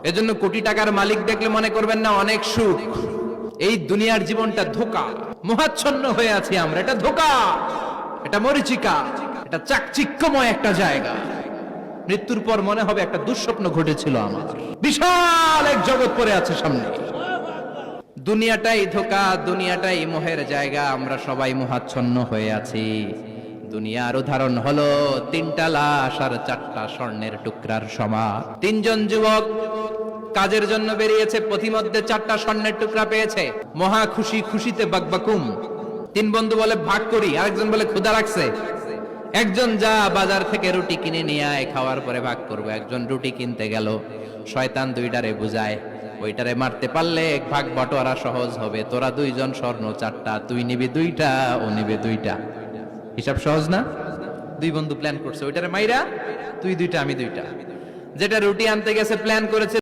এজন্য কোটি টাকার মালিক দেখলে মনে করবেন না অনেক সুখ। এই দুনিয়ার জীবনটা ধোঁকা, মোহাচ্ছন্ন হয়ে আছি আমরা। এটা ধোঁকা, এটা মরিচিকা, এটা চাকচিক্যময় একটা জায়গা। মৃত্যুর পর মনে হবে একটা দুঃস্বপ্ন ঘটেছিল আমার, বিশাল এক জগৎ পড়ে আছে সামনে। দুনিয়াটাই ধোঁকা, দুনিয়াটাই মোহের জায়গা। আমরা সবাই মোহাচ্ছন্ন হয়ে আছি। দুনিয়ার উদাহরণ হলো 3টা লাশ আর 4টা স্বর্ণের টুকরার সমান। 3জন যুবক কাজের জন্য বেরিয়েছে, পথিমধ্যে 4টা স্বর্ণের টুকরা পেয়েছে। মহা খুশি, খুশিতে বাকবাকুম। 3 বন্ধু বলে ভাগ করি, আরেকজন বলে ক্ষুধা লাগছে। একজন যা বাজার থেকে রুটি কিনে নিয়ে আয়, খাওয়ার পরে ভাগ করবো। একজন রুটি কিনতে গেল, শয়তান 2টারে বুঝায় ওইটারে মারতে পারলে ভাগ বটোয়ারা সহজ হবে। তোরা 2জন স্বর্ণ 4টা, তুই নিবি 2টা, ও নিবে 2টা। হিসাব সহজ না? 2 বন্ধু প্ল্যান করছে, ওইটারে মাইরা তুই 2টা আমি 2টা। যেটা রুটি আনতে গেছে প্ল্যান করেছে